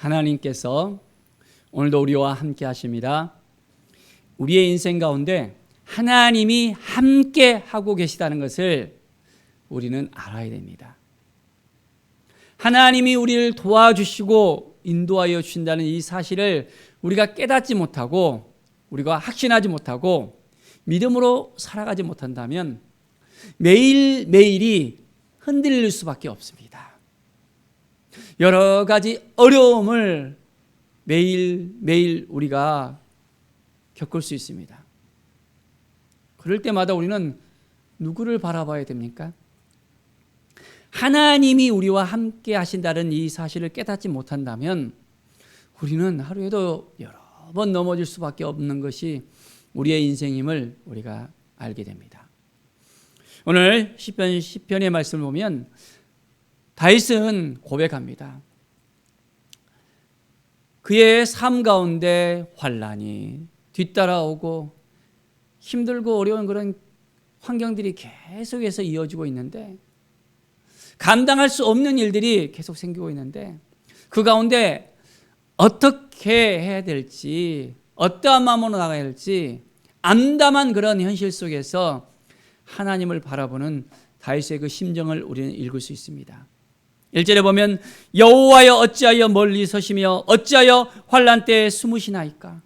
하나님께서 오늘도 우리와 함께 하십니다. 우리의 인생 가운데 하나님이 함께 하고 계시다는 것을 우리는 알아야 됩니다. 하나님이 우리를 도와주시고 인도하여 주신다는 이 사실을 우리가 깨닫지 못하고 우리가 확신하지 못하고 믿음으로 살아가지 못한다면 매일매일이 흔들릴 수밖에 없습니다. 여러 가지 어려움을 매일매일 우리가 겪을 수 있습니다. 그럴 때마다 우리는 누구를 바라봐야 됩니까? 하나님이 우리와 함께 하신다는 이 사실을 깨닫지 못한다면 우리는 하루에도 여러 번 넘어질 수밖에 없는 것이 우리의 인생임을 우리가 알게 됩니다. 오늘 시편의 말씀을 보면 다윗은 고백합니다. 그의 삶 가운데 환난이 뒤따라오고 힘들고 어려운 그런 환경들이 계속해서 이어지고 있는데 감당할 수 없는 일들이 계속 생기고 있는데 그 가운데 어떻게 해야 될지 어떠한 마음으로 나가야 할지 암담한 그런 현실 속에서 하나님을 바라보는 다윗의 그 심정을 우리는 읽을 수 있습니다. 1절에 보면 여호와여 어찌하여 멀리 서시며 어찌하여 환난 때에 숨으시나이까.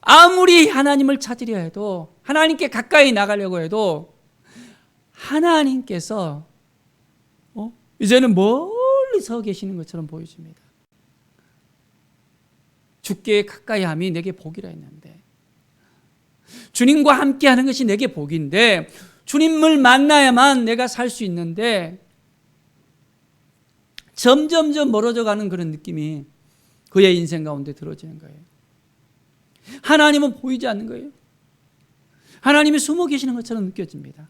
아무리 하나님을 찾으려 해도 하나님께 가까이 나가려고 해도 하나님께서 이제는 멀리 서 계시는 것처럼 보여집니다. 주께 가까이 함이 내게 복이라 했는데 주님과 함께 하는 것이 내게 복인데 주님을 만나야만 내가 살 수 있는데 점점점 멀어져 가는 그런 느낌이 그의 인생 가운데 들어지는 거예요. 하나님은 보이지 않는 거예요. 하나님이 숨어 계시는 것처럼 느껴집니다.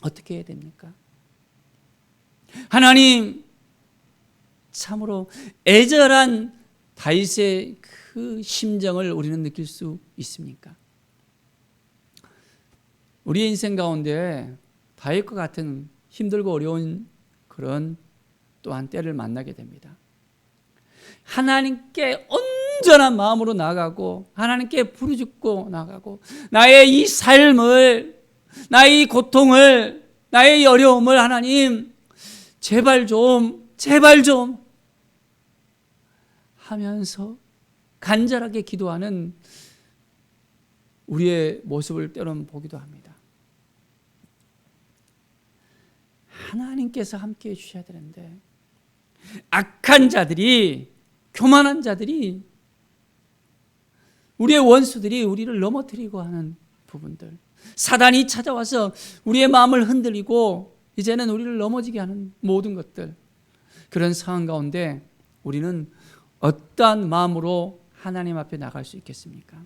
어떻게 해야 됩니까? 하나님 참으로 애절한 다윗의 그 심정을 우리는 느낄 수 있습니까? 우리의 인생 가운데 다윗과 같은 힘들고 어려운 그런 또한 때를 만나게 됩니다. 하나님께 온전한 마음으로 나가고 하나님께 부르짖고 나가고 나의 이 삶을 나의 이 고통을 나의 이 어려움을 하나님 제발 좀 하면서 간절하게 기도하는 우리의 모습을 때로는 보기도 합니다. 하나님께서 함께해 주셔야 되는데 악한 자들이 교만한 자들이 우리의 원수들이 우리를 넘어뜨리고 하는 부분들 사단이 찾아와서 우리의 마음을 흔들리고 이제는 우리를 넘어지게 하는 모든 것들 그런 상황 가운데 우리는 어떠한 마음으로 하나님 앞에 나갈 수 있겠습니까?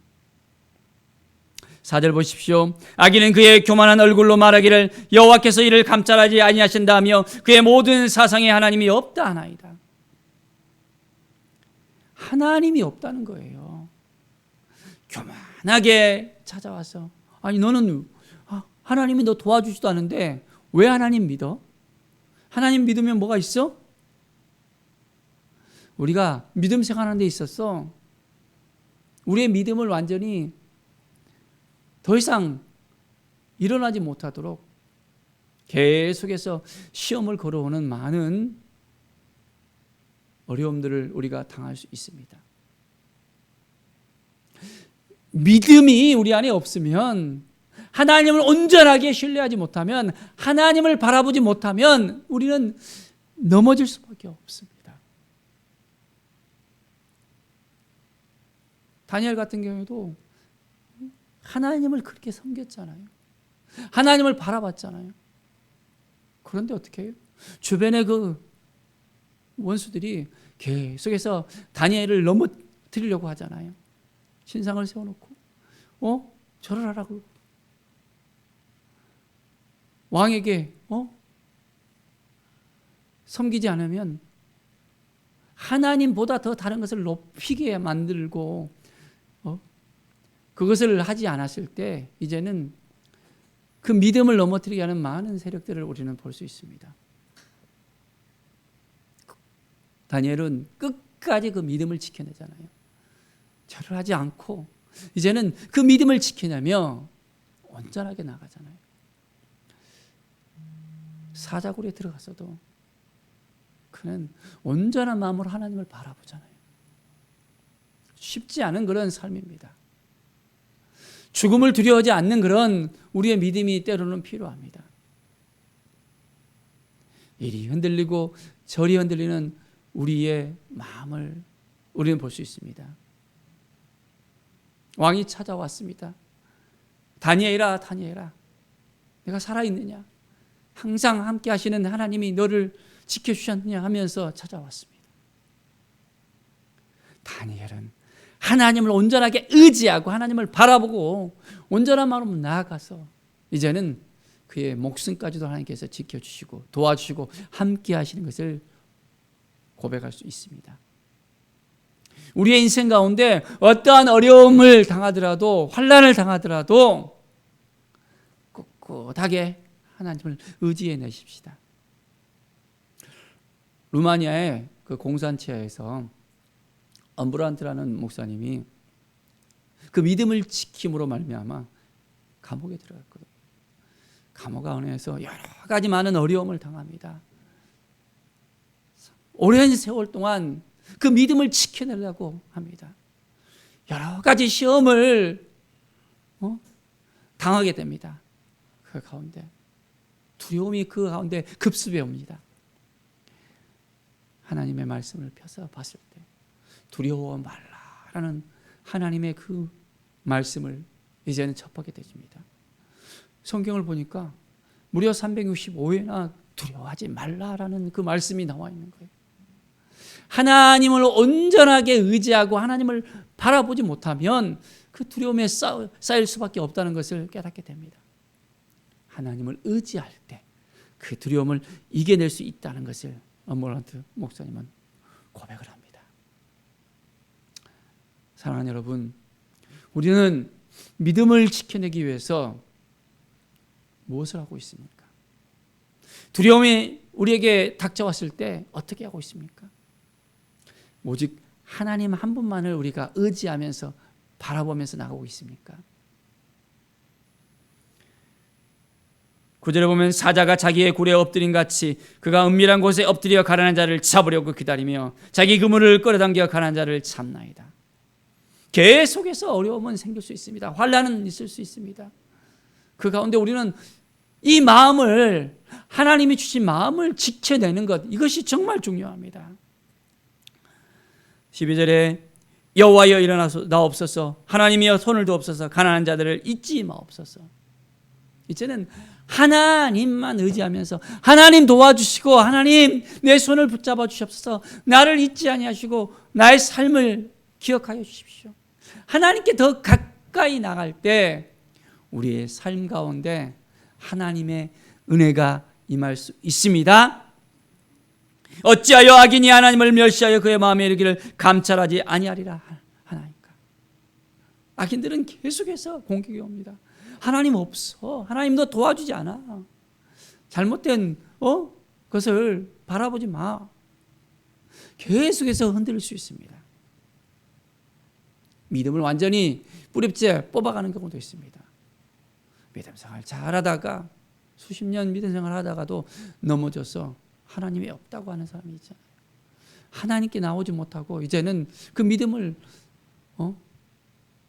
4절 보십시오. 악인은 그의 교만한 얼굴로 말하기를 여호와께서 이를 감찰하지 아니하신다며 그의 모든 사상에 하나님이 없다 하나이다. 하나님이 없다는 거예요. 교만하게 찾아와서 아니 너는 하나님이 너 도와주지도 않은데 왜 하나님 믿어? 하나님 믿으면 뭐가 있어? 우리가 믿음 생활하는 데 있어서 우리의 믿음을 완전히 더 이상 일어나지 못하도록 계속해서 시험을 걸어오는 많은 어려움들을 우리가 당할 수 있습니다. 믿음이 우리 안에 없으면 하나님을 온전하게 신뢰하지 못하면 하나님을 바라보지 못하면 우리는 넘어질 수밖에 없습니다. 다니엘 같은 경우에도 하나님을 그렇게 섬겼잖아요. 하나님을 바라봤잖아요. 그런데 어떻게 해요? 주변의 그 원수들이 계속해서 다니엘을 넘어뜨리려고 하잖아요. 신상을 세워놓고 절을 하라고 왕에게 섬기지 않으면 하나님보다 더 다른 것을 높이게 만들고 그것을 하지 않았을 때 이제는 그 믿음을 넘어뜨리게 하는 많은 세력들을 우리는 볼 수 있습니다. 다니엘은 끝까지 그 믿음을 지켜내잖아요. 절을 하지 않고 이제는 그 믿음을 지켜내며 온전하게 나가잖아요. 사자굴에 들어갔어도 그는 온전한 마음으로 하나님을 바라보잖아요. 쉽지 않은 그런 삶입니다. 죽음을 두려워하지 않는 그런 우리의 믿음이 때로는 필요합니다. 이리 흔들리고 저리 흔들리는 우리의 마음을 우리는 볼 수 있습니다. 왕이 찾아왔습니다. 다니엘아, 다니엘아, 내가 살아있느냐? 항상 함께 하시는 하나님이 너를 지켜주셨느냐 하면서 찾아왔습니다. 다니엘은 하나님을 온전하게 의지하고 하나님을 바라보고 온전한 마음으로 나아가서 이제는 그의 목숨까지도 하나님께서 지켜주시고 도와주시고 함께 하시는 것을 고백할 수 있습니다. 우리의 인생 가운데 어떠한 어려움을 당하더라도 환난을 당하더라도 꿋꿋하게 하나님을 의지해 내십시다. 루마니아의 그 공산치하에서 엄브란트라는 목사님이 그 믿음을 지킴으로 말미암아 감옥에 들어갔거든요. 감옥 안에서 여러 가지 많은 어려움을 당합니다. 오랜 세월 동안 그 믿음을 지켜내려고 합니다. 여러 가지 시험을 당하게 됩니다. 그 가운데 두려움이 그 가운데 급습해 옵니다. 하나님의 말씀을 펴서 봤을 때 두려워 말라라는 하나님의 그 말씀을 이제는 접하게 되십니다. 성경을 보니까 무려 365회나 두려워하지 말라라는 그 말씀이 나와 있는 거예요. 하나님을 온전하게 의지하고 하나님을 바라보지 못하면 그 두려움에 쌓일 수밖에 없다는 것을 깨닫게 됩니다. 하나님을 의지할 때 그 두려움을 이겨낼 수 있다는 것을 엄브란트 목사님은 고백을 합니다. 사랑하는 여러분, 우리는 믿음을 지켜내기 위해서 무엇을 하고 있습니까? 두려움이 우리에게 닥쳐왔을 때 어떻게 하고 있습니까? 오직 하나님 한 분만을 우리가 의지하면서 바라보면서 나가고 있습니까? 9절에 보면 사자가 자기의 굴에 엎드린 같이 그가 은밀한 곳에 엎드려 가난한 자를 잡으려고 기다리며 자기 그물을 끌어당겨 가난한 자를 잡나이다. 계속해서 어려움은 생길 수 있습니다. 환난은 있을 수 있습니다. 그 가운데 우리는 이 마음을, 하나님이 주신 마음을 지켜내는 것, 이것이 정말 중요합니다. 12절에 여호와여 일어나옵소서, 하나님이여 손을 두옵소서, 가난한 자들을 잊지 마옵소서. 이제는 하나님만 의지하면서 하나님 도와주시고 하나님 내 손을 붙잡아 주시옵소서, 나를 잊지 아니하시고 나의 삶을 기억하여 주십시오. 하나님께 더 가까이 나갈 때 우리의 삶 가운데 하나님의 은혜가 임할 수 있습니다. 어찌하여 악인이 하나님을 멸시하여 그의 마음에 이르기를 감찰하지 아니하리라 하나이까. 악인들은 계속해서 공격이 옵니다. 하나님 없어, 하나님도 도와주지 않아, 잘못된 것을 바라보지 마, 계속해서 흔들릴 수 있습니다. 믿음을 완전히 뿌리째 뽑아가는 경우도 있습니다. 믿음 생활 잘하다가 수십 년 믿음 생활 하다가도 넘어져서 하나님이 없다고 하는 사람이 있잖아요. 하나님께 나오지 못하고 이제는 그 믿음을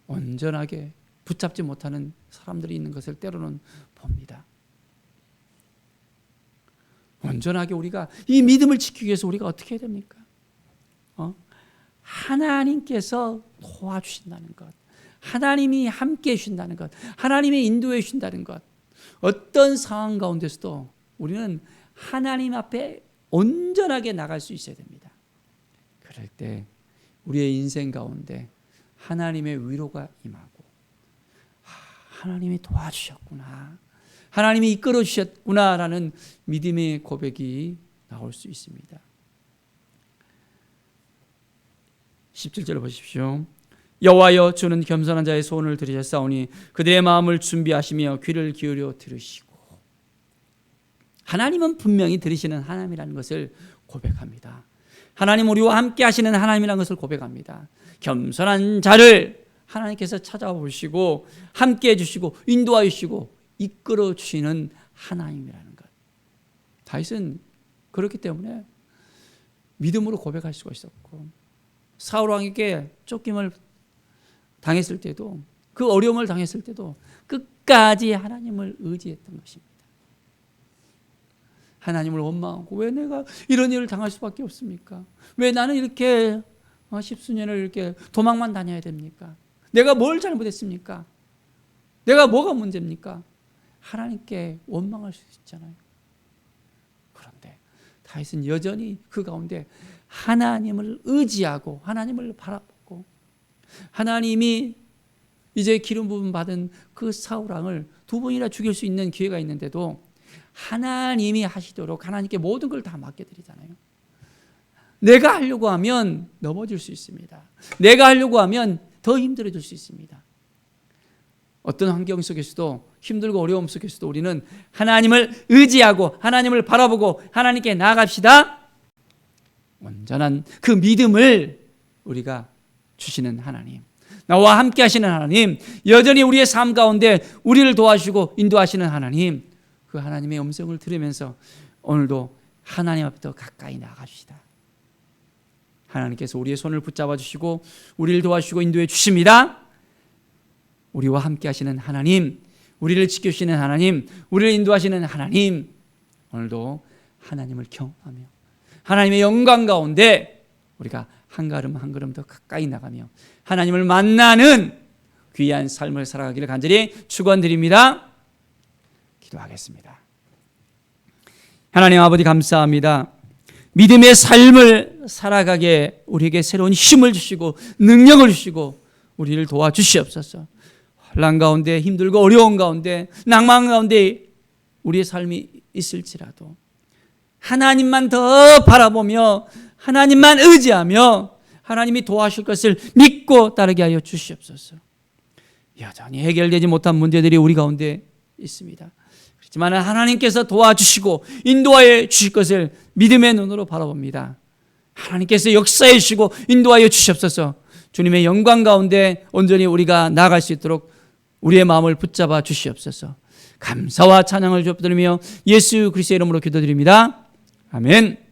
온전하게 붙잡지 못하는 사람들이 있는 것을 때로는 봅니다. 온전하게 우리가 이 믿음을 지키기 위해서 우리가 어떻게 해야 됩니까? 하나님께서 도와주신다는 것, 하나님이 함께 해주신다는 것, 하나님이 인도해 주신다는 것, 어떤 상황 가운데서도 우리는 하나님 앞에 온전하게 나갈 수 있어야 됩니다. 그럴 때 우리의 인생 가운데 하나님의 위로가 임하고, 하나님이 도와주셨구나, 하나님이 이끌어 주셨구나라는 믿음의 고백이 나올 수 있습니다. 17절을 보십시오. 여호와여 주는 겸손한 자의 소원을 들으셨사오니 그들의 마음을 준비하시며 귀를 기울여 들으시고. 하나님은 분명히 들으시는 하나님이라는 것을 고백합니다. 하나님 우리와 함께 하시는 하나님이라는 것을 고백합니다. 겸손한 자를 하나님께서 찾아보시고 함께 해주시고 인도하여 주시고 이끌어 주시는 하나님이라는 것. 다윗은 그렇기 때문에 믿음으로 고백할 수가 있었고, 사울 왕에게 쫓김을 당했을 때도, 그 어려움을 당했을 때도 끝까지 하나님을 의지했던 것입니다. 하나님을 원망하고 왜 내가 이런 일을 당할 수밖에 없습니까? 왜 나는 이렇게 십수년을 이렇게 도망만 다녀야 됩니까? 내가 뭘 잘못했습니까? 내가 뭐가 문제입니까? 하나님께 원망할 수 있잖아요. 그런데 다윗은 여전히 그 가운데 하나님을 의지하고 하나님을 바라보고, 하나님이 이제 기름 부음 받은 그 사울 왕을 2번이나 죽일 수 있는 기회가 있는데도 하나님이 하시도록 하나님께 모든 걸 다 맡겨드리잖아요. 내가 하려고 하면 넘어질 수 있습니다. 내가 하려고 하면 더 힘들어질 수 있습니다. 어떤 환경 속에서도, 힘들고 어려움 속에서도 우리는 하나님을 의지하고 하나님을 바라보고 하나님께 나아갑시다. 온전한 그 믿음을 우리가 주시는 하나님, 나와 함께 하시는 하나님, 여전히 우리의 삶 가운데 우리를 도와주시고 인도하시는 하나님, 그 하나님의 음성을 들으면서 오늘도 하나님 앞에 더 가까이 나아갑시다. 하나님께서 우리의 손을 붙잡아 주시고 우리를 도와주시고 인도해 주십니다. 우리와 함께 하시는 하나님, 우리를 지켜주시는 하나님, 우리를 인도하시는 하나님, 오늘도 하나님을 경험하며 하나님의 영광 가운데 우리가 한 걸음 한 걸음 더 가까이 나가며 하나님을 만나는 귀한 삶을 살아가기를 간절히 축원드립니다. 기도하겠습니다. 하나님 아버지 감사합니다. 믿음의 삶을 살아가게 우리에게 새로운 힘을 주시고 능력을 주시고 우리를 도와주시옵소서. 혼란 가운데, 힘들고 어려운 가운데, 낭만 가운데 우리의 삶이 있을지라도 하나님만 더 바라보며 하나님만 의지하며 하나님이 도와주실 것을 믿고 따르게 하여 주시옵소서. 여전히 해결되지 못한 문제들이 우리 가운데 있습니다. 그렇지만 하나님께서 도와주시고 인도하여 주실 것을 믿음의 눈으로 바라봅니다. 하나님께서 역사해 주시고 인도하여 주시옵소서. 주님의 영광 가운데 온전히 우리가 나아갈 수 있도록 우리의 마음을 붙잡아 주시옵소서. 감사와 찬양을 드리며 예수 그리스도의 이름으로 기도드립니다. 아멘.